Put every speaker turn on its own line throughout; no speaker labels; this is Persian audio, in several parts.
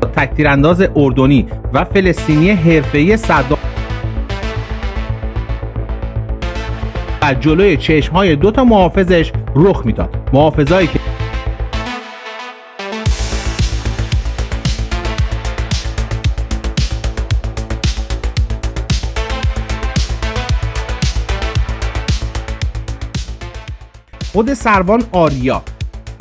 تک‌تیرانداز اردنی و فلسطینی حرفه‌ای صدام و جلوی چشم‌های دو تا محافظش رخ میداد. محافظایی که خود سروان آریا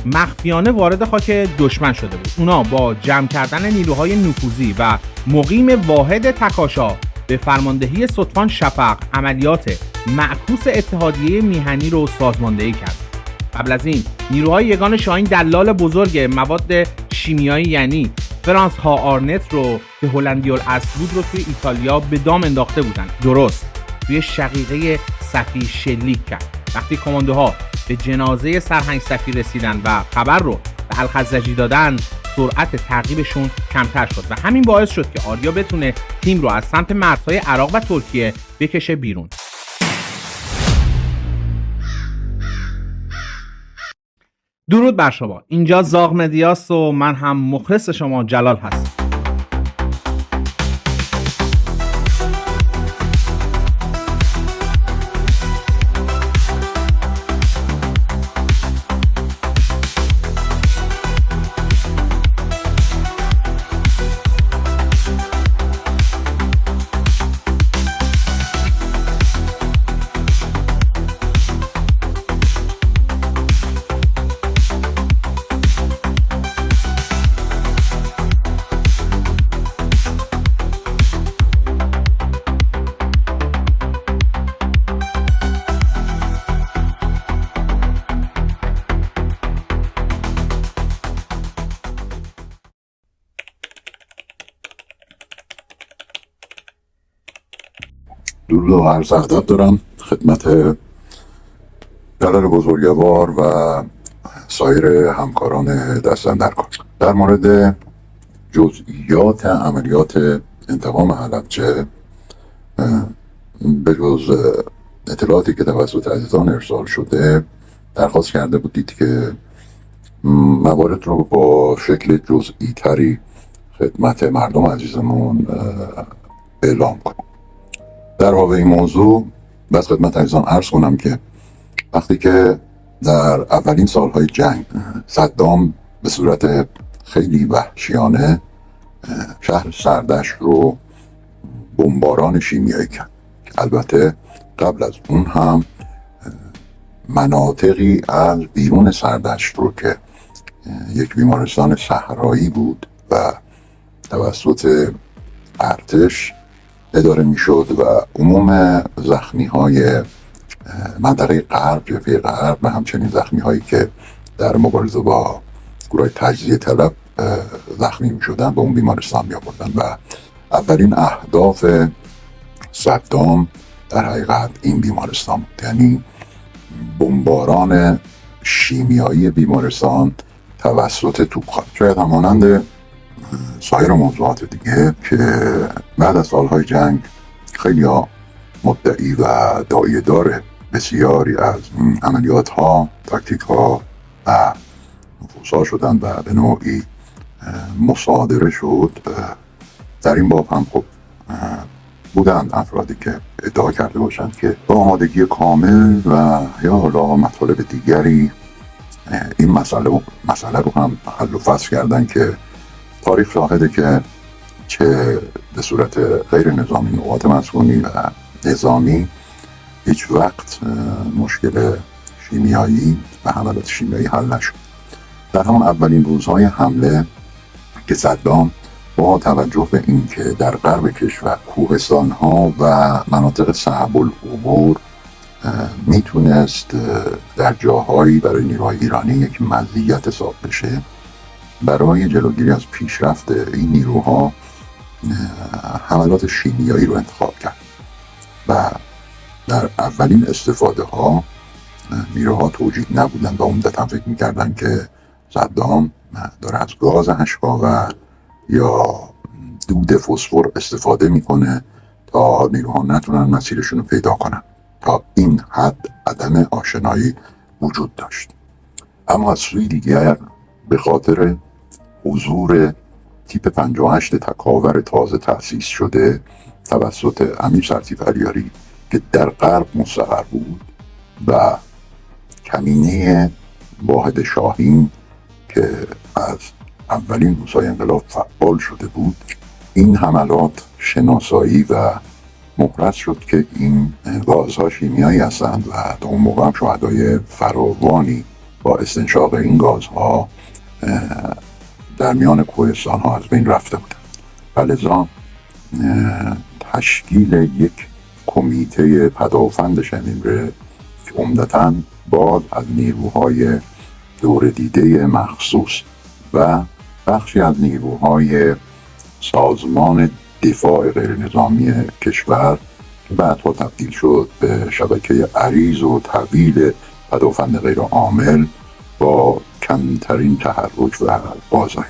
مخفیانه وارد خاک دشمن شده بود. اونا با جمع کردن نیروهای نفوذی و مقیم واحد تکاشا به فرماندهی ستوان شفق عملیات معکوس اتحادیه میهنی رو سازماندهی کرد. قبل از این نیروهای یگان شاهین دلال بزرگ مواد شیمیایی یعنی فرانس ها آرنت رو که هلندی الاصل بود رو توی ایتالیا به دام انداخته بودن. درست توی شقیقه صفی شلیک کرد. وقتی کماندوها به جنازه سرهنگ صفی رسیدن و خبر رو به الخزرجی دادن، سرعت تعقیبشون کمتر شد و همین باعث شد که آریا بتونه تیم رو از سمت مرزهای عراق و ترکیه بکشه بیرون. درود بر شما، اینجا زاغ مدیاست و من هم مخلص شما جلال هستم.
درود و عرض ادب دارم خدمت جلال بزرگوار و سایر همکاران دستن در کار. در مورد جزئیات عملیات انتقام حلبچه به جز اطلاعاتی که توسط عزیزان ارسال شده درخواست کرده بودید که موارد رو با شکل جزئی تری خدمت مردم عزیزمون اعلام کنیم. در واقع این موضوع بس خدمت عزیزان عرض کنم که وقتی که در اولین سالهای جنگ صدام به صورت خیلی وحشیانه شهر سردشت رو بمباران شیمیایی کرد، البته قبل از اون هم مناطقی از بیرون سردشت رو که یک بیمارستان صحرایی بود و توسط ارتش اداره می شد و عموم زخمی های منطقه غرب، جبهه غرب و همچنین زخمی هایی که در مبارزه با گروه تجزیه طلب زخمی می شدن به اون بیمارستان می آوردن و اولین اهداف صدام در حقیقت این بیمارستان بود، یعنی بمباران شیمیایی بیمارستان توسط توپخانه. شاید همانند سایر موضوعات دیگه که بعد از سالهای جنگ خیلی ها مدعی و داعیه‌دار بسیاری از عملیات ها، تاکتیک ها و نفوذ ها شدن و به نوعی مصادره شد. در این باب هم خب بودند افرادی که ادعا کرده باشند که با آمادگی کامل و یا حالا مطالب دیگری این مسئله رو هم حل و فصل کردن که تاریخ شاهده که چه به صورت غیر نظامی نقاط مسکونی و نظامی هیچ وقت مشکل شیمیایی و حملات شیمیایی حل نشد. در همون اولین روزهای حمله که صدام با توجه به اینکه در غرب کشور کوهستان‌ها و مناطق صعب العبور میتونست در جاهایی برای نیروهای ایرانی یک مزیت حساب بشه، برای جلوگیری از پیشرفت این نیروها حملات شیمیایی رو انتخاب کرد و در اولین استفاده ها نیروها توجیه نبودن و عمدتاً فکر میکردن که صدام داره از گاز هشکاور یا دود فسفر استفاده میکنه تا نیروها نتونن مسیرشون رو پیدا کنن. تا این حد عدم آشنایی وجود داشت. اما از سوی دیگر به خاطر حضور تیپ 58 تکاور تازه تأسیس شده توسط امیر سرتیپ اریاری که در غرب مستقر بود و کمینه واحد شاهین که از اولین روزهای انقلاب فعال شده بود، این حملات شناسایی و مبرز شد که این گازها شیمیایی هستند و تا اون موقع هم شهدای فراوانی با استنشاق این گازها در میان کوهستان ها از بین رفته بودند. و لذا تشکیل یک کمیته پدافند شمیمره که عمدتاً باز از نیروهای دور دیده مخصوص و بخشی از نیروهای سازمان دفاع غیر نظامی کشور که بعدها تبدیل شد به شبکه عریض و طویل پدافند غیر عامل با کمترین تحرک و بازایی.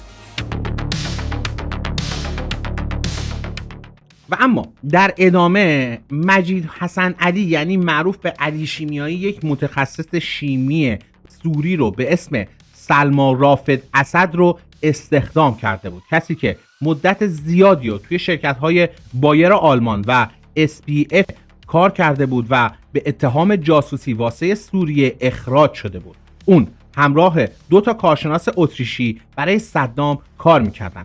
و اما در ادامه مجید حسن علی یعنی معروف به علی شیمیایی یک متخصص شیمی سوری رو به اسم سلما رافد اسد رو استخدام کرده بود، کسی که مدت زیادی رو توی شرکت‌های بایر آلمان و SPF کار کرده بود و به اتهام جاسوسی واسه سوریه اخراج شده بود. اون همراه 2 کارشناس اتریشی برای صدام کار میکردن.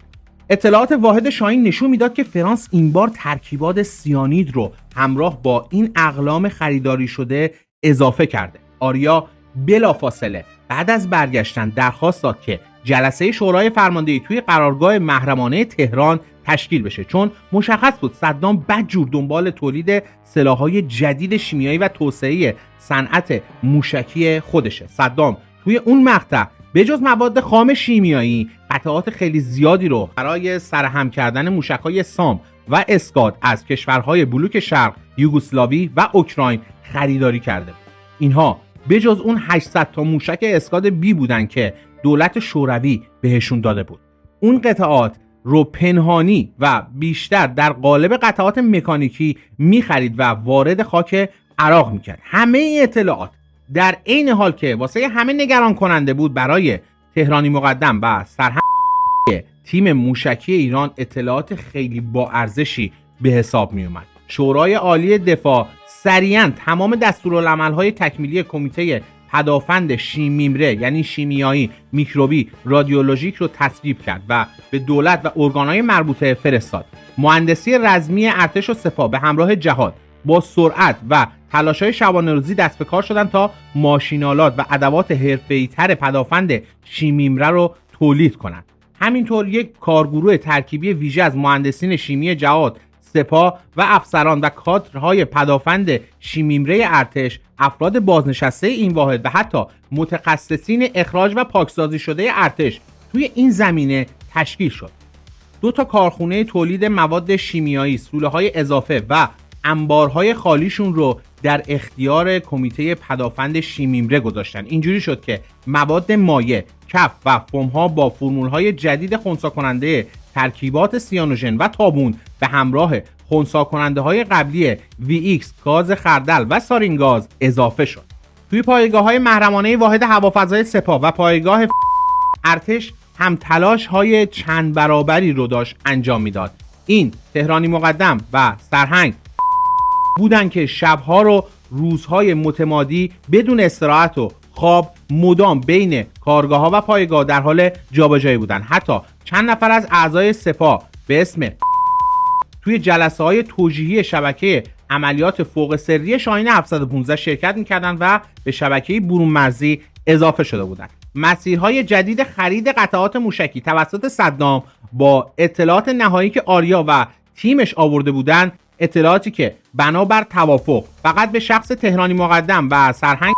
اطلاعات واحد شاهین نشون میداد که فرانس این بار ترکیبات سیانید رو همراه با این اقلام خریداری شده اضافه کرده. آریا بلافاصله بعد از برگشتن درخواست داد که جلسه شورای فرماندهی توی قرارگاه محرمانه تهران تشکیل بشه، چون مشخص بود صدام بدجور دنبال تولید سلاح‌های جدید شیمیایی و توسعه صنعت موشکی خودشه. صدام توی اون مقطع به جز مواد خام شیمیایی قطعات خیلی زیادی رو برای سرهم کردن موشک‌های سام و اسکاد از کشورهای بلوک شرق، یوگسلاوی و اوکراین خریداری کرده بود. اینها به جز اون 800 تا موشک اسکاد بی بودن که دولت شوروی بهشون داده بود. اون قطعات رو پنهانی و بیشتر در قالب قطعات مکانیکی می‌خرید و وارد خاک عراق می‌کرد. همه این اطلاعات در عین حال که واسه همه نگران کننده بود، برای تهرانی مقدم و سرهنگ تیم موشکی ایران اطلاعات خیلی با ارزشی به حساب می اومد. شورای عالی دفاع سریعاً تمام دستورالعمل‌های تکمیلی کمیته پدافند شیمیمره یعنی شیمیایی، میکروبی، رادیولوژیک رو تصویب کرد و به دولت و ارگان‌های مربوطه فرستاد. مهندسی رزمی ارتش و سپاه به همراه جهاد با سرعت و تلاش‌های شبانه روزی دست به کار شدن تا ماشینالات و ادوات حرفه‌ای‌تر پدافند شیمیمره رو تولید کنند. همینطور یک کارگروه ترکیبی ویژه از مهندسین شیمی جهاد، سپاه و افسران و کادرهای پدافند شیمیمره ارتش، افراد بازنشسته این واحد و حتی متخصصین اخراج و پاکسازی شده ارتش توی این زمینه تشکیل شد. 2 کارخونه تولید مواد شیمیایی، سوله‌های اضافه و انبارهای خالیشون رو در اختیار کمیته پدافند شیمیمره گذاشتن. اینجوری شد که مواد مایع، کف و فوم‌ها با فرمول‌های جدید خنثی کننده ترکیبات سیانوژن و تابون به همراه خنثی کننده‌های قبلی VX، گاز خردل و سارین گاز اضافه شد. توی پایگاه‌های محرمانه واحد هوافضای سپاه و پایگاه ارتش هم تلاش‌های چند برابری رو داشت انجام میداد. این تهرانی مقدم و سرهنگ بودن که شب‌ها رو روزهای متمادی بدون استراحت و خواب مدام بین کارگاه‌ها و پایگاه در حال جابجایی بودن. حتی چند نفر از اعضای سپاه به اسم توی جلسه‌های توجیهی شبکه عملیات فوق سری شاهین 715 شرکت می‌کردند و به شبکه برون مرزی اضافه شده بودند. مسیرهای جدید خرید قطعات موشکی توسط صدام با اطلاعات نهایی که آریا و تیمش آورده بودند، اطلاعاتی که بنابر توافق فقط به شخص تهرانی مقدم و سرهنگ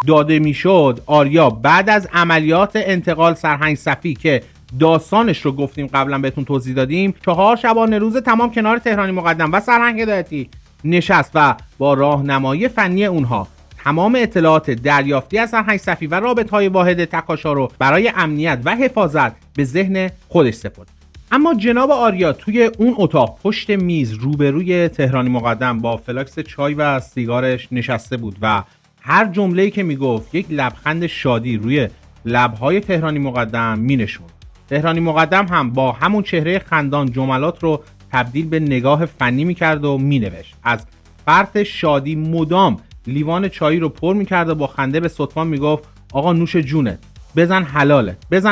داده میشد، آریا بعد از عملیات انتقال سرهنگ صفی که داستانش رو گفتیم قبلا بهتون توضیح دادیم، 4 شبانه روز تمام کنار تهرانی مقدم و سرهنگ هدایتی نشست و با راهنمایی فنی اونها تمام اطلاعات دریافتی از سرهنگ صفی و رابطهای واحد تکاشا رو برای امنیت و حفاظت به ذهن خودش سپرد. اما جناب آریا توی اون اتاق پشت میز روبروی تهرانی مقدم با فلاکس چای و سیگارش نشسته بود و هر جمله‌ای که میگفت یک لبخند شادی روی لب‌های تهرانی مقدم مینشوند. تهرانی مقدم هم با همون چهره خندان جملات رو تبدیل به نگاه فنی میکرد و مینوشت. از فرط شادی مدام لیوان چایی رو پر میکرد و با خنده به ستوان میگفت آقا نوش جونت، بزن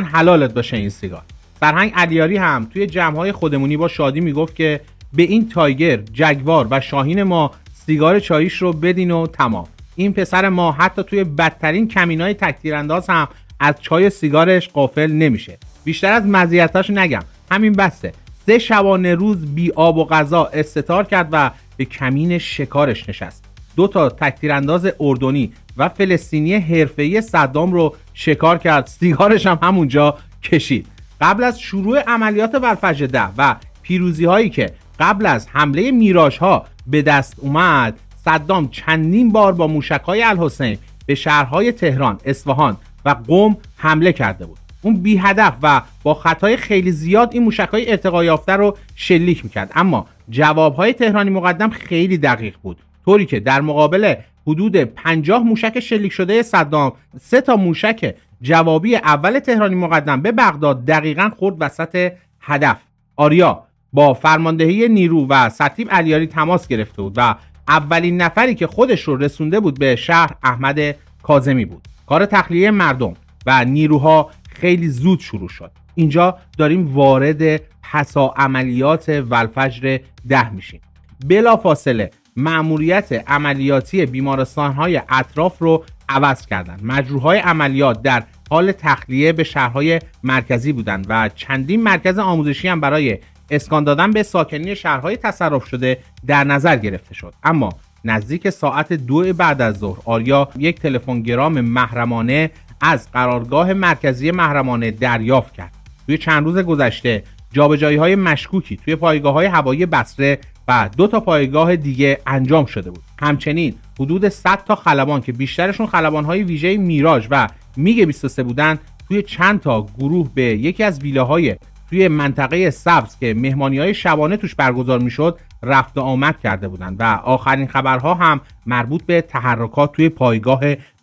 حلالت باشه این سیگار. فرهنگ علیاری هم توی جمع‌های خودمونی با شادی میگفت که به این تایگر، جگوار و شاهین ما سیگار چاییش رو بدین و تمام. این پسر ما حتی توی بدترین کمینای تک‌تیرانداز هم از چای سیگارش غافل نمیشه. بیشتر از مزیتاش نگم، همین بسته 3 شبانه روز بی آب و غذا استتار کرد و به کمین شکارش نشست. 2 تا تک‌تیرانداز اردنی و فلسطینی حرفه‌ای صدام رو شکار کرد، سیگارش هم همونجا کشید. قبل از شروع عملیات ولفجر 10 و پیروزی هایی که قبل از حمله میراژ ها به دست اومد، صدام چندین بار با موشک‌های الحسین به شهرهای تهران، اصفهان و قم حمله کرده بود. اون بی هدف و با خطای خیلی زیاد این موشک‌های ارتقا یافته رو شلیک میکرد، اما جوابهای تهرانی مقدم خیلی دقیق بود، طوری که در مقابل حدود 50 موشک شلیک شده صدام، 3 تا موشک جوابی اول تهرانی مقدم به بغداد دقیقاً خورد وسط هدف. آریا با فرماندهی نیرو و سرتیپ علیاری تماس گرفته بود و اولین نفری که خودش رو رسونده بود به شهر احمد کاظمی بود. کار تخلیه مردم و نیروها خیلی زود شروع شد. اینجا داریم وارد پسا عملیات ولفجر 10 میشیم. بلافاصله مأموریت عملیاتی بیمارستان‌های اطراف رو عوض کردند. مجروحای عملیات در حال تخلیه به شهرهای مرکزی بودند و چندین مرکز آموزشی هم برای اسکان دادن به ساکنین شهرهای تصرف شده در نظر گرفته شد. اما نزدیک ساعت 2 بعد از ظهر آریا یک تلفن‌گرام محرمانه از قرارگاه مرکزی محرمانه دریافت کرد. توی چند روز گذشته جابجایی‌های مشکوکی توی پایگاه‌های هوایی بصره و 2 تا پایگاه دیگه انجام شده بود. همچنین حدود 100 تا خلبان که بیشترشون خلبان‌های ویژه میراژ و میگ 23 بودن، توی چند تا گروه به یکی از ویلاهای توی منطقه سبز که مهمانی‌های شبانه توش برگزار میشد رفت و آمد کرده بودند و آخرین خبرها هم مربوط به تحرکات توی پایگاه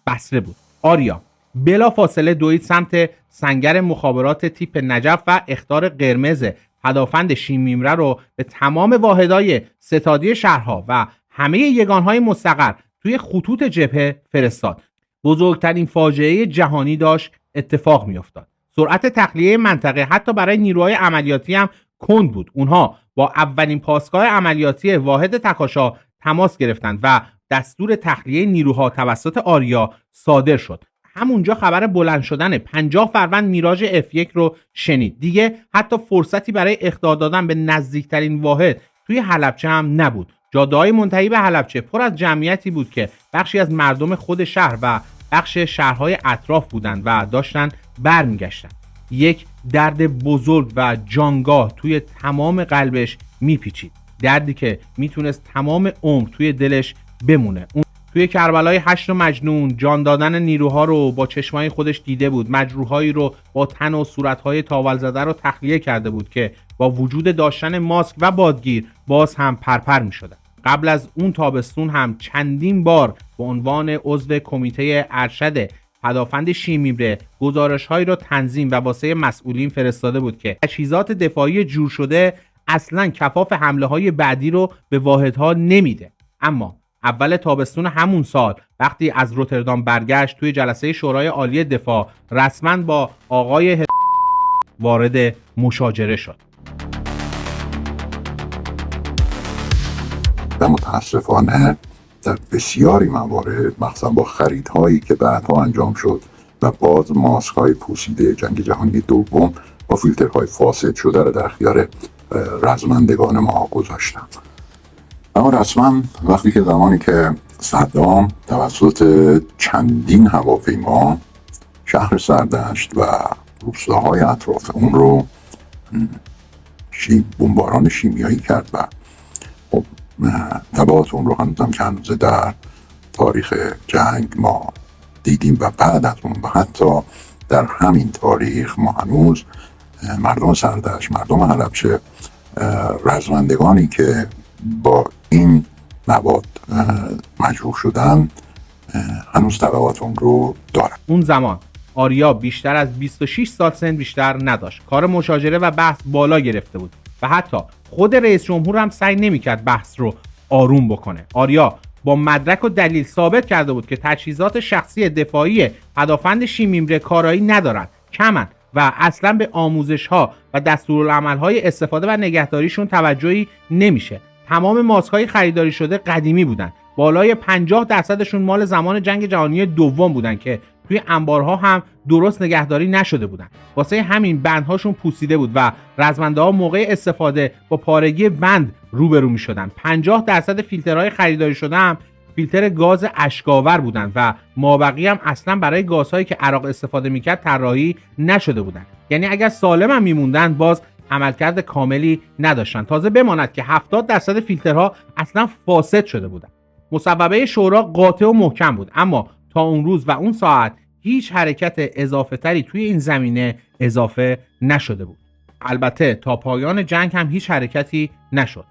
بصره بود. آریا بلافاصله دوید سمت سنگر مخابرات تیپ نجف و اخطار قرمز پدافند شیمیمره رو به تمام واحدهای ستادی شهرها و همه یگانهای مستقر توی خطوط جبهه فرستاد. بزرگترین فاجعه جهانی داشت اتفاق میافتاد. سرعت تخلیه منطقه حتی برای نیروهای عملیاتی هم کند بود. اونها با اولین پاسگاه عملیاتی واحد تکاشا تماس گرفتند و دستور تخلیه نیروها توسط آریا صادر شد. همونجا خبر بلند شدن 50 فروند میراژ F1 رو شنید. دیگه حتی فرصتی برای اخطار دادن به نزدیکترین واحد توی حلبچه هم نبود. جاده‌های منتهی به حلبچه پر از جمعیتی بود که بخشی از مردم خود شهر و بخش شهرهای اطراف بودند و داشتن برمیگشتن. یک درد بزرگ و جانگاه توی تمام قلبش میپیچید، دردی که میتونست تمام عمر توی دلش بمونه. اون توی کربلای 8 مجنون جان دادن نیروها رو با چشمای خودش دیده بود. مجروحایی رو با تن و صورتهای تاول زده رو تخلیه کرده بود که با وجود داشتن ماسک و بادگیر باز هم پرپر میشدن. قبل از اون تابستون هم چندین بار به عنوان عضو کمیته ارشد پدافند شیمیمره گزارش‌هایی را تنظیم و واسه مسئولین فرستاده بود که تجهیزات دفاعی جور شده اصلاً کفاف حمله‌های بعدی رو به واحدها نمیده. اما اول تابستون همون سال وقتی از روتردام برگشت، توی جلسه شورای عالی دفاع رسما با آقای وارد مشاجره شد.
و متاسفانه در بسیاری موارد، مخصوصا با خریدهایی که بعدها انجام شد و باز ماسک‌های پوسیده جنگ جهانی دوم با فیلترهای فاسد شده را در اختیار رزمندگان ما گذاشتن. اما رسما وقتی که زمانی که صدام توسط چندین هواپیما شهر سردشت و روستاهای اطراف اون رو بمباران شیمیایی کرد و تبعات اون رو هنوزم که هنوز در تاریخ جنگ ما دیدیم و بعد از اون و حتی در همین تاریخ ما هنوز مردم سردشت، مردم حلبچه، رزمندگانی که با این مواد مجروح شدن هنوز تبعات اون رو دارن.
اون زمان آریا بیشتر از 26 سال سن بیشتر نداشت. کار مشاجره و بحث بالا گرفته بود و حتی خود رئیس جمهور هم سعی نمی‌کرد بحث رو آروم بکنه. آریا با مدرک و دلیل ثابت کرده بود که تجهیزات شخصی دفاعی پدافند شیمیمره کارایی ندارند، کمن و اصلا به آموزش‌ها و دستورالعمل‌های استفاده و نگهداریشون توجهی نمیشه. تمام ماسک‌های خریداری شده قدیمی بودن. بالای 50% مال زمان جنگ جهانی دوم بودن که توی انبارها هم درست نگهداری نشده بودن. واسه همین بندهاشون پوسیده بود و رزمنده‌ها موقع استفاده با پارگی بند روبرو می‌شدن. 50% فیلترهای خریداری شده هم فیلتر گاز اشک‌آور بودن و مابقی هم اصلا برای گازهایی که عراق استفاده می‌کرد طراحی نشده بودن. یعنی اگر سالم هم می‌موندن باز عملکرد کاملی نداشتن. تازه بماند که 70% فیلترها اصلا فاسد شده بودن. مصوبه شورا قاطع و محکم بود، اما تا اون روز و اون ساعت هیچ حرکت اضافه تری توی این زمینه اضافه نشده بود. البته تا پایان جنگ هم هیچ حرکتی نشد.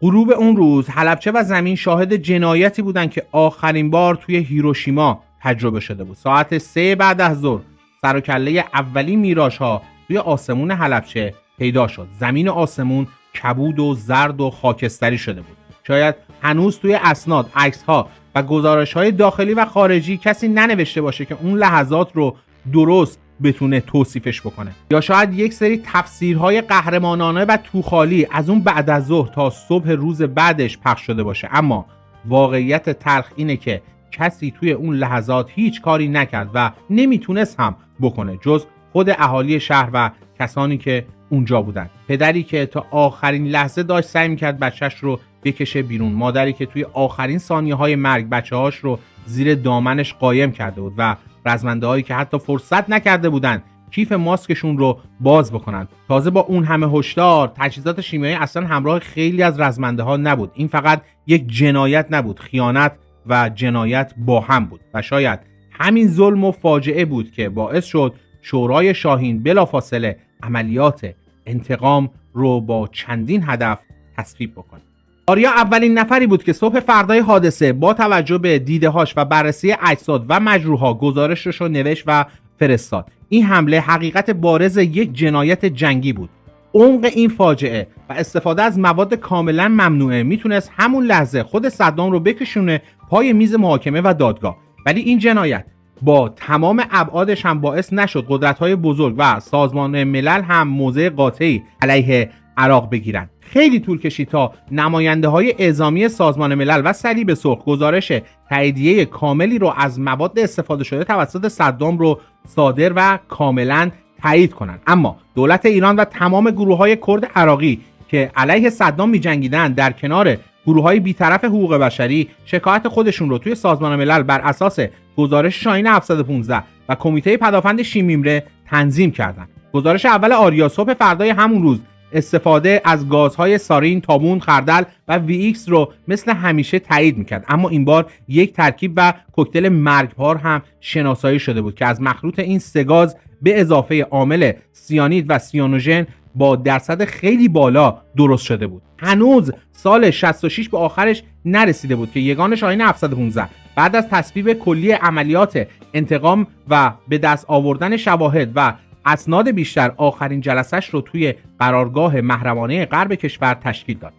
غروب اون روز حلبچه و زمین شاهد جنایتی بودن که آخرین بار توی هیروشیما تجربه شده بود. ساعت 3 بعد از ظهر سر و کله اولین میراش‌ها توی آسمون حلبچه پیدا شد. زمین آسمون کبود و زرد و خاکستری شده بود. شاید هنوز توی اسناد، عکس‌ها و گزارش‌های داخلی و خارجی کسی ننوشته باشه که اون لحظات رو درست بتونه توصیفش بکنه، یا شاید یک سری تفسیرهای قهرمانانه و توخالی از اون بعد از ظهر تا صبح روز بعدش پخش شده باشه. اما واقعیت تلخ اینه که کسی توی اون لحظات هیچ کاری نکرد و نمیتونست هم بکنه جز خود اهالی شهر و کسانی که اونجا بودن. پدری که تا آخرین لحظه داشت سعی میکرد بچهش رو بکشه بیرون، مادری که توی آخرین ثانیه‌های مرگ بچه‌هاش رو زیر دامنش قایم کرده بود و رزمنده‌هایی که حتی فرصت نکرده بودن کیف ماسکشون رو باز بکنن. تازه با اون همه هشدار تجهیزات شیمیایی اصلا همراه خیلی از رزمنده‌ها نبود. این فقط یک جنایت نبود، خیانت و جنایت با هم بود و شاید همین ظلم و فاجعه بود که باعث شد شورای شاهین بلافاصله عملیات انتقام رو با چندین هدف تصویب بکنه. آریا اولین نفری بود که صبح فردای حادثه با توجه به دیده‌هاش و بررسی اجساد و مجروح‌ها گزارشش رو نوشت و فرستاد. این حمله حقیقت بارز یک جنایت جنگی بود. عمق این فاجعه و استفاده از مواد کاملا ممنوعه میتونست همون لحظه خود صدام رو بکشونه پای میز محاکمه و دادگاه، ولی این جنایت با تمام ابعادش هم باعث نشد قدرت‌های بزرگ و سازمان ملل هم موضع قاطعی علیه عراق بگیرن. خیلی طول کشید تا نماینده‌های اعزامی سازمان ملل و صلیب سرخ گزارش تاییدیه کاملی رو از مواد استفاده شده توسط صدام رو صادر و کاملا تایید کنند. اما دولت ایران و تمام گروه‌های کرد عراقی که علیه صدام می‌جنگیدن در کنار گروه‌های بی‌طرف حقوق بشری شکایت خودشون رو توی سازمان ملل بر اساس گزارش شاهین 715 و کمیته پدافند شیمیمره تنظیم کردند. گزارش اول آریا صبح فردای همون روز استفاده از گازهای سارین، تابون، خردل و وی ایکس رو مثل همیشه تایید میکرد، اما این بار یک ترکیب و کوکتل مرگبار هم شناسایی شده بود که از مخلوط این سه گاز به اضافه عامل سیانید و سیانوژن با درصد خیلی بالا درست شده بود. هنوز سال 66 به آخرش نرسیده بود که یگان شاهین 715 بعد از تصویب کلی عملیات انتقام و به دست آوردن شواهد و اسناد بیشتر آخرین جلسش رو توی قرارگاه محرمانه غرب کشور تشکیل داد.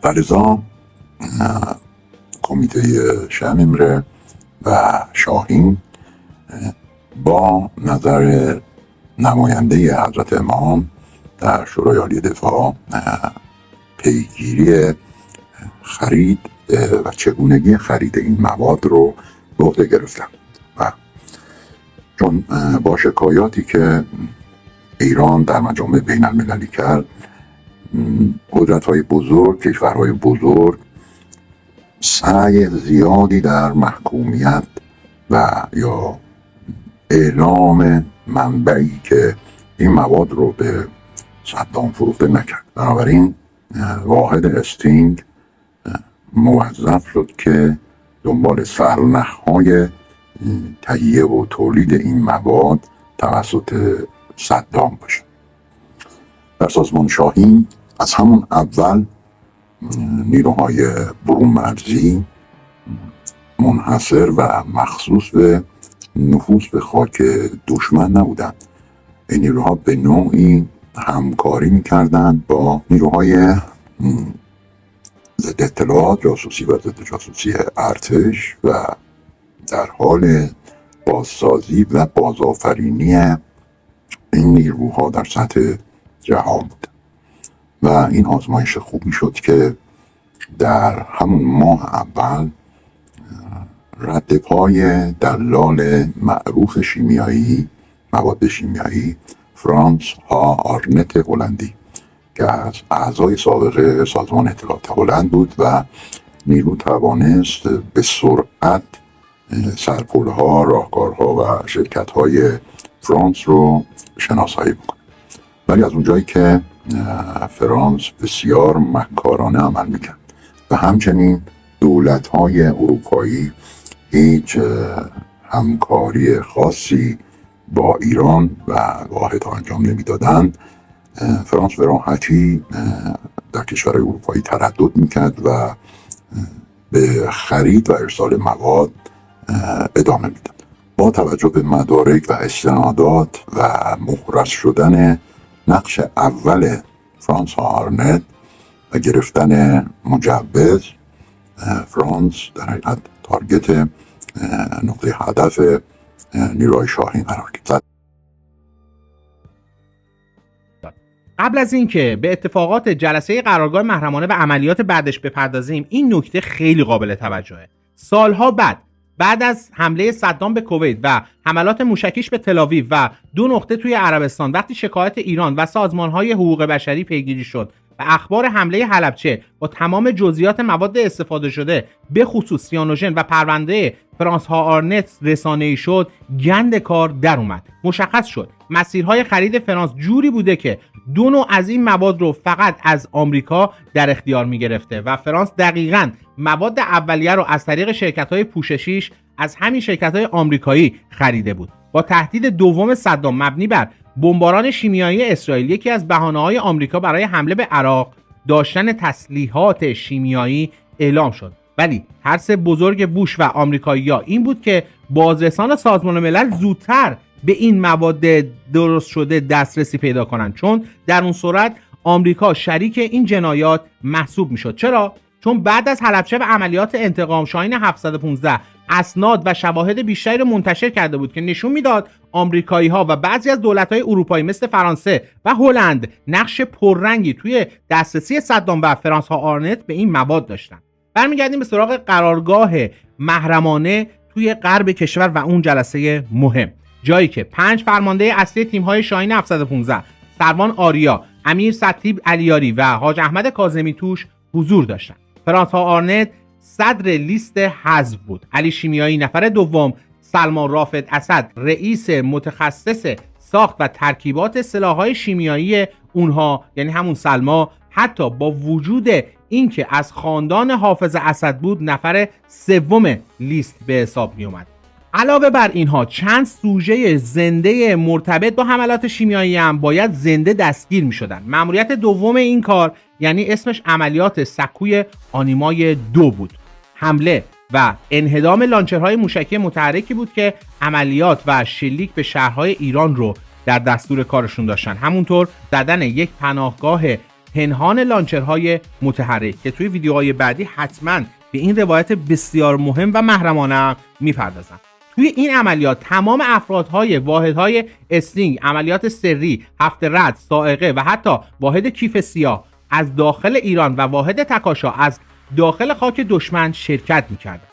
فلزا کمیته شیمیمره و شاهین با نظر نماینده حضرت امام در شورای عالی دفاع پیگیری خرید و چگونگی خرید این مواد رو به عهده گرفتم و چون با شکایاتی که ایران در مجامع بین المللی کرد، قدرت‌های بزرگ، کشورهای بزرگ سعی زیادی در محکومیت و یا اعلام منبعی که این مواد رو به صدام فروخته نکرد. بنابراین واحد استینگ موظف شد که دنبال سرنخ‌های تهیه و تولید این مواد توسط صدام باشه. در سازمان شاهین از همون اول نیروهای برون مرزی منحصر و مخصوص به نفوذ به خاک دشمن نبودند. این نیروها به نوعی همکاری میکردند با نیروهای ضد اطلاعات، جاسوسی و ضد جاسوسی ارتش و در حال بازسازی و بازآفرینی این نیروها در سطح جهان بود و این آزمایش خوبی شد که در همون ماه اول رد پای دلال معروف شیمیایی، مواد شیمیایی، فرانس ها آرنت هلندی که از اعضای سابق سازمان اطلاعات هلند بود و نیرو توانست به سرعت سرپلها، راهکارها و شرکت‌های فرانس رو شناسایی بکنه. ولی از اونجایی که فرانس بسیار مکارانه عمل میکرد و همچنین دولت‌های اروپایی هیچ همکاری خاصی با ایران و واحدها انجام نمیدادند، فرانس به راحتی در کشور اروپایی تردد میکرد و به خرید و ارسال مواد ادامه میداد. با توجه به مدارک و استنادات و مهرس شدن نقش اول فرانس ها آرنت و گرفتن مجوز، فرانس در حقیقت تارگت نقطه هدف نیروهای شاهین قرار گرفت.
قبل از اینکه به اتفاقات جلسه قرارگاه محرمانه و عملیات بعدش بپردازیم، این نکته خیلی قابل توجهه. سالها بعد از حمله صدام به کویت و حملات موشکیش به تل‌آویو و 2 نقطه توی عربستان، وقتی شکایت ایران و سازمان‌های حقوق بشری پیگیری شد و اخبار حمله حلبچه با تمام جزئیات مواد استفاده شده به خصوص سیانوژن و پرونده فرانس ها آرنت رسانه‌ای شد، گند کار در اومد. مشخص شد مسیرهای خرید فرانس جوری بوده که 2 نوع از این مواد رو فقط از آمریکا در اختیار می‌گرفته و فرانس دقیقاً مواد اولیه رو از طریق شرکت‌های پوششیش از همین شرکت‌های آمریکایی خریده بود. با تهدید دوم صدام مبنی بر بمباران شیمیایی اسرائیل، یکی از بهانه‌های آمریکا برای حمله به عراق داشتن تسلیحات شیمیایی اعلام شد. ولی ترس بزرگ بوش و آمریکایی‌ها این بود که بازرسان سازمان ملل زودتر به این مواد درست شده دسترسی پیدا کنند، چون در اون صورت آمریکا شریک این جنایات محسوب میشد. چرا؟ چون بعد از حلبچه و عملیات انتقام شاهین 715 اسناد و شواهد بیشتری رو منتشر کرده بود که نشون میداد آمریکایی‌ها و بعضی از دولت‌های اروپایی مثل فرانسه و هلند نقش پررنگی توی دسترسی صدام و فرانس ها آرنت به این مواد داشتن. برمیگردیم به سراغ قرارگاه محرمانه توی غرب کشور و اون جلسه مهم، جایی که 5 فرمانده اصلی تیم‌های شاهین 715 سروان آریا، امیر سطیب علیاری و حاج احمد کاظمی توش حضور داشتند. فرانس ها آرنت صدر لیست حذف بود. علی شیمیایی نفر دوم، سلمان رافد اسد رئیس متخصص ساخت و ترکیبات سلاح‌های شیمیایی اونها، یعنی همون سلما، حتی با وجود اینکه از خاندان حافظ اسد بود نفر سوم لیست به حساب می اومد. علاوه بر اینها چند سوژه زنده مرتبط با حملات شیمیایی هم باید زنده دستگیر می شدن. مأموریت دوم این کار یعنی اسمش عملیات سکوی آنیمای 2 بود. حمله و انهدام لانچرهای موشکی متحرکی بود که عملیات و شلیک به شهرهای ایران رو در دستور کارشون داشتن. همونطور زدن یک پناهگاه پنهان لانچرهای متحرک که توی ویدیوهای بعدی حتما به این روایت بسیار مهم و محرمانه میپردازم. توی این عملیات تمام افرادهای واحدهای استینگ، عملیات سری، هفت رد، صاعقه و حتی واحد کیف سیاه از داخل ایران و واحد تکاشا از داخل خاک دشمن شرکت میکردن.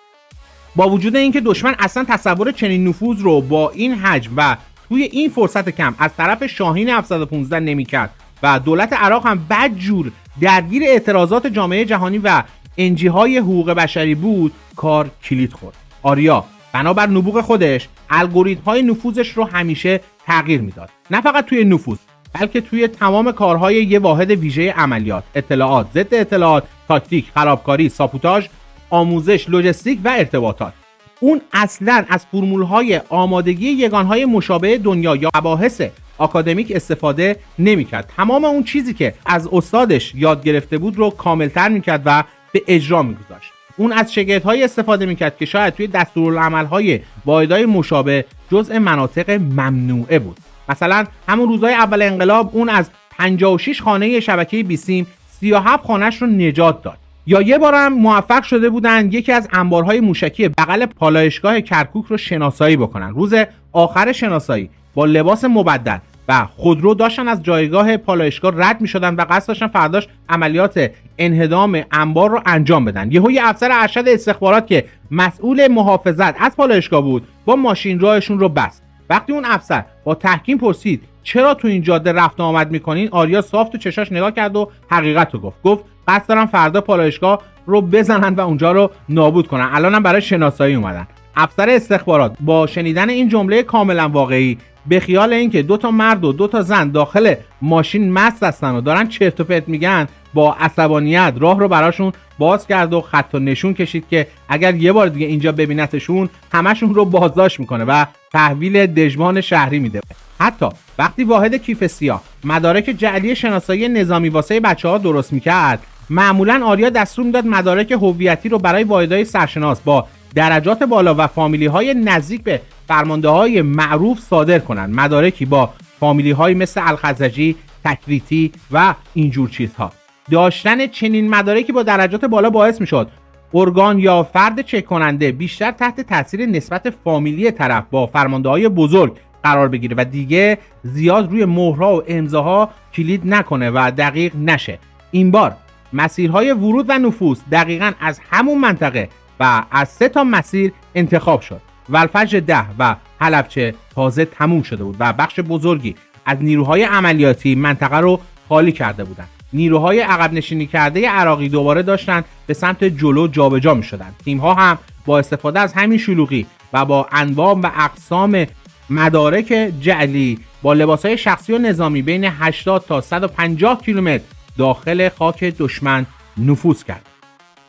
با وجود اینکه دشمن اصلا تصور چنین نفوذ رو با این حجم و توی این فرصت کم از طرف شاهین 715 نمیکرد و دولت عراق هم بدجور درگیر اعتراضات جامعه جهانی و انجیهای حقوق بشری بود، کار کلید خورد. آریا بنابر نبوغ خودش الگوریتم‌های نفوذش رو همیشه تغییر میداد، نه فقط توی نفوذ بلکه توی تمام کارهای یه واحد ویژه عملیات، اطلاعات، ضد اطلاعات، تاکتیک، خرابکاری، ساپوتاژ، آموزش، لوجستیک و ارتباطات. اون اصلاً از فرمول‌های آمادگی یگانهای مشابه دنیا یا مباحث آکادمیک استفاده نمی‌کرد. تمام اون چیزی که از استادش یاد گرفته بود رو کاملتر می‌کرد و به اجرا می‌گذاشت. اون از شگردهایی استفاده میکرد که شاید توی دستورالعمل‌های واحدهای مشابه جزء مناطق ممنوعه بود. مثلا همون روزهای اول انقلاب اون از 56 خانه شبکه بیسیم 37 خانه‌اش رو نجات داد. یا یه بارم موفق شده بودن یکی از انبارهای موشکی بغل پالایشگاه کرکوک رو شناسایی بکنن. روز آخر شناسایی با لباس مبدل و خودرو داشتن از جایگاه پالایشگاه رد می‌شدن و قصد داشتن فرداش عملیات انهدام انبار رو انجام بدن. یهو یه افسر ارشد استخبارات که مسئول محافظت از پالایشگاه بود با ماشین راهشون رو بست. وقتی اون افسر با تحکیم پرسید چرا تو این جاده رفت و آمد میکنین، آریا صاف تو چشاش نگاه کرد و حقیقت رو گفت قصد دارن فردا پالایشگاه رو بزنن و اونجا رو نابود کنن، الانم برای شناسایی اومدن. افسر استخبارات با شنیدن این جمله کاملا واقعی به خیال اینکه 2 تا مرد و 2 تا زن داخل ماشین مست هستن و دارن چرت و پرت میگن، با عصبانیت راه رو براشون باز کرد و خط و نشون کشید که اگر یه بار دیگه اینجا ببینتشون همشون رو بازداشت میکنه و تحویل دژمان شهری میده. حتی وقتی واحد کیف سیاه مدارک جعلی شناسایی نظامی واسه بچه‌ها درست میکرد، معمولا آریا دستور میداد مدارک هویتی رو برای واحدهای سرشناس با درجات بالا و فامیلی‌های نزدیک به فرمانده‌های معروف صادر کنند. مدارکی با فامیلی‌های مثل الخزاجی، تکریتی و اینجور چیزها. داشتن چنین مدارکی با درجات بالا باعث میشد ارگان یا فرد چک کننده بیشتر تحت تاثیر نسبت فامیلی طرف با فرمانده‌های بزرگ قرار بگیره و دیگه زیاد روی مهرها و امضاها کلید نکنه و دقیق نشه. این بار مسیرهای ورود و نفوذ دقیقاً از همون منطقه و از 3 تا مسیر انتخاب شد. ولفجر 10 و حلبچه تازه تموم شده بود و بخش بزرگی از نیروهای عملیاتی منطقه رو خالی کرده بودند. نیروهای عقب نشینی کرده عراقی دوباره داشتن به سمت جلو جابجا می‌شدند. تیم‌ها هم با استفاده از همین شلوغی و با انواع و اقسام مدارک جعلی با لباس‌های شخصی و نظامی بین 80 تا 150 کیلومتر داخل خاک دشمن نفوذ کرد.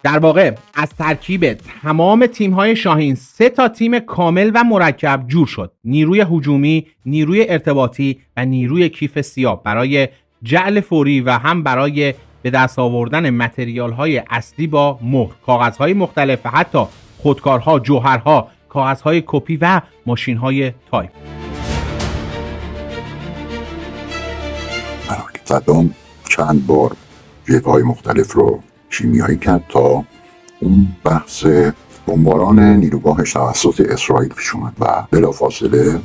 در واقع از ترکیب تمام تیم‌های شاهین 3 تا تیم کامل و مرکب جور شد. نیروی هجومی، نیروی ارتباطی و نیروی کیف سیاه برای جعل فوری و هم برای به دست آوردن متریال‌های اصلی با مهر، کاغذهای مختلف و حتی خودکارها، جوهرها، کاغذهای کپی و ماشین‌های تایپ.
صدام چند بار جبهه‌های مختلف رو شیمیایی کرد تا اون بحث بمباران نیروگاهش توسط اسرائیل پیش اومد و بلافاصله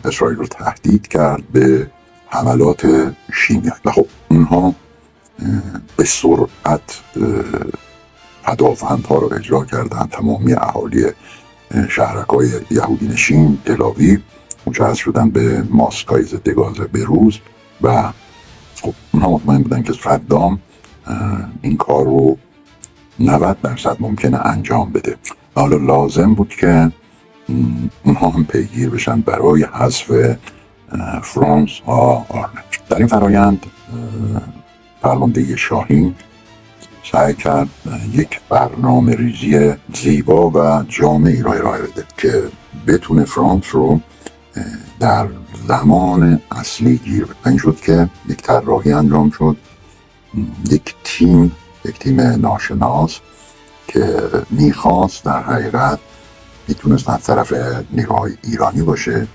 اسرائیل رو تهدید کرد به حملات شیمیایی و خب اونها به سرعت پدافندها رو اجرا کردن. تمامی اهالی شهرک‌های یهودی نشین تل‌آویو مجهز شدن به ماسک‌های ضد گاز بروز و خب اونها مطمئن بودن که صدام این کار رو 90% ممکنه انجام بده. حالا لازم بود که اونها هم پیگیر بشن برای حذف فرانس ها آرنت. در این فرایند فرمانده شاهین سعی کرد یک برنامه ریزی زیبا و جامعی را ارائه بده که بتونه فرانس رو در زمان اصلی گیر بده. این شد که یک طراحی انجام شد، یک تیم ناشناس که میخواست در حقیقت میتونست از طرف نیروهای ایرانی باشه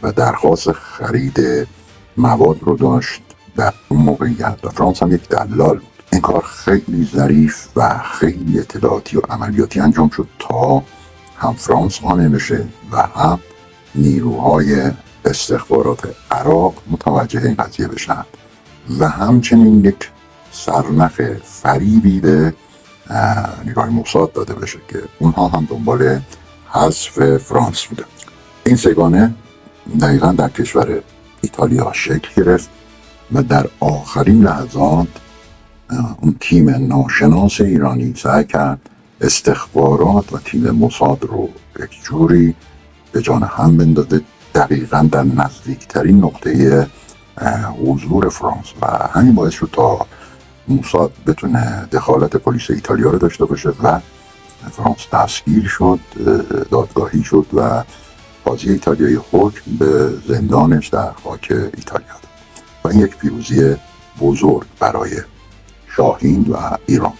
و درخواست خرید مواد رو داشت در اون موقعیت و فرانس هم یک دلال بود. این کار خیلی ظریف و خیلی اطلاعاتی و عملیاتی انجام شد تا هم فرانس قانع بشه و هم نیروهای استخبارات عراق متوجه این قضیه بشن و همچنین یک سرنخ فریبی به نیروهای موساد داده بشه که اونها هم دنبال حذف فرانس بوده. این سگانه دقیقا در کشور ایتالیا شکل گرفت و در آخرین لحظات اون تیم ناشناس ایرانی سعی کرد استخبارات و تیم موساد رو یک جوری به جان هم بندازه دقیقا در نزدیکترین نقطه حضور فرانس و همین باعث شد تا موساد بتونه دخالت پلیس ایتالیا رو داشته باشه و فرانس دستگیر شد، دادگاهی شد و قاضی ایتالیایی حکم به زندانش در خاک ایتالیا داد و این یک پیروزی بزرگ برای شاهین و ایران.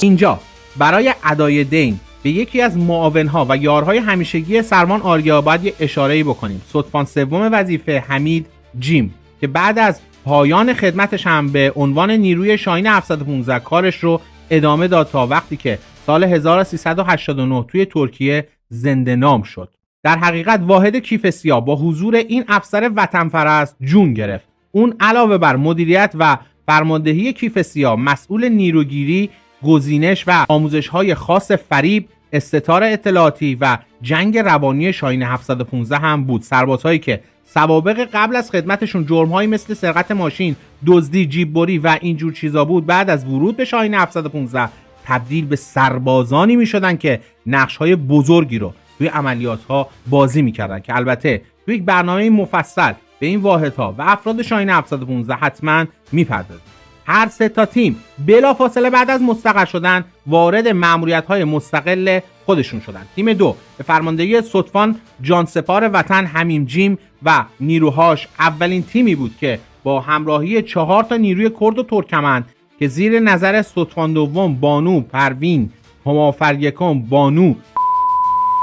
اینجا برای ادای دین به یکی از معاونها و یارهای همیشگی سرمان آریا باید یه اشاره‌ای بکنیم. ستوان سوم وظیفه حمید جیم که بعد از پایان خدمتش هم به عنوان نیروی شاهین 715 کارش رو ادامه داد تا وقتی که سال 1389 توی ترکیه زنده نام شد. در حقیقت واحد کیف سیاه با حضور این افسر وطن پرست جون گرفت. اون علاوه بر مدیریت و فرماندهی کیف سیاه مسئول نیروگیری، گزینش و آموزش‌های خاص فریب، استتار اطلاعاتی و جنگ روانی شاهین 715 هم بود. سربازهایی که سوابق قبل از خدمتشون جرم‌هایی مثل سرقت ماشین، دزدی، جیببری و اینجور چیزا بود، بعد از ورود به شاهین 715 تبدیل به سربازانی می‌شدن که نقش‌های بزرگی رو توی عملیات‌ها بازی می‌کردن که البته توی یک برنامه مفصل به این واحدها و افراد شاهین 715 حتما می‌پردازیم. هر سه تا تیم بلافاصله بعد از مستقر شدن وارد مأموریت‌های مستقل خودشون شدن. تیم 2 به فرماندهی ستوان جانسپار وطن حمیم جیم و نیروهاش اولین تیمی بود که با همراهی 4 تا نیروی کرد و ترکمن که زیر نظر ستوان دوم بانو پروین، همافر یکم بانو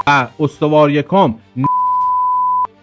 و استوار یکم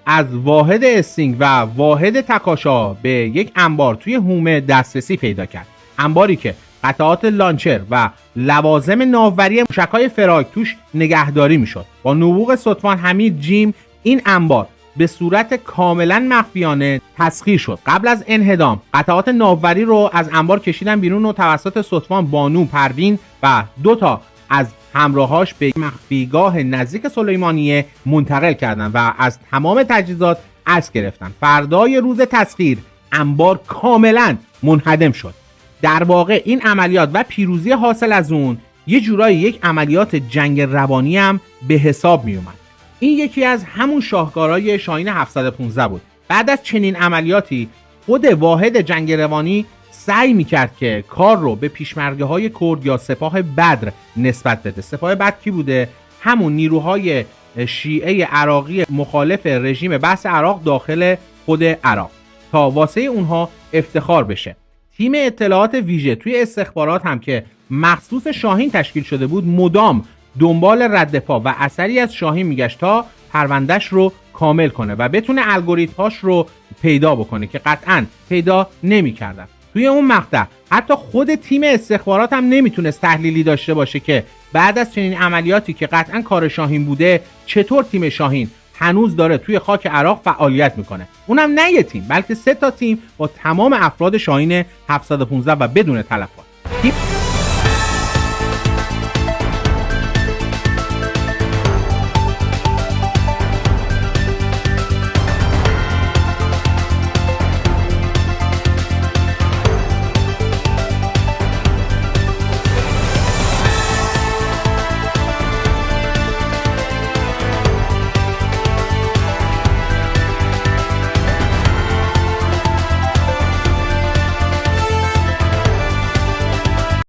از واحد استینگ و واحد تکاشا به یک انبار توی هومه دسترسی پیدا کرد. انباری که قطعات لانچر و لوازم ناوبری موشک‌های فراک توش نگهداری میشد. با نبوغ ستوان حمید جیم این انبار به صورت کاملا مخفیانه تسخیر شد. قبل از انهدام قطعات ناوبری رو از انبار کشیدن بیرون و توسط ستوان بانو پروین و 2 تا از همراهاش به مخفیگاه نزدیک سلیمانیه منتقل کردند و از تمام تجهیزات عکس گرفتن. فردای روز تسخیر انبار کاملا منهدم شد. در واقع این عملیات و پیروزی حاصل از اون یه جورایی یک عملیات جنگ روانی هم به حساب می اومد. این یکی از همون شاهکارهای شاهین 715 بود. بعد از چنین عملیاتی خود واحد جنگ روانی سعی میکرد که کار رو به پیشمرگه های کرد یا سپاه بدر نسبت بده. سپاه بدر کی بوده؟ همون نیروهای شیعه عراقی مخالف رژیم بحث عراق داخل خود عراق تا واسه اونها افتخار بشه. تیم اطلاعات ویژه توی استخبارات هم که مخصوص شاهین تشکیل شده بود مدام دنبال رد پا و اثری از شاهین میگشت تا پروندهش رو کامل کنه و بتونه الگوریتماش رو پیدا بکنه که قطعاً پیدا نمی‌کردن. توی اون مقطع حتی خود تیم استخبارات هم نمیتونست تحلیلی داشته باشه که بعد از چنین عملیاتی که قطعا کار شاهین بوده چطور تیم شاهین هنوز داره توی خاک عراق فعالیت میکنه. اونم نه یه تیم بلکه 3 تا تیم با تمام افراد شاهین 715 و بدون تلفات.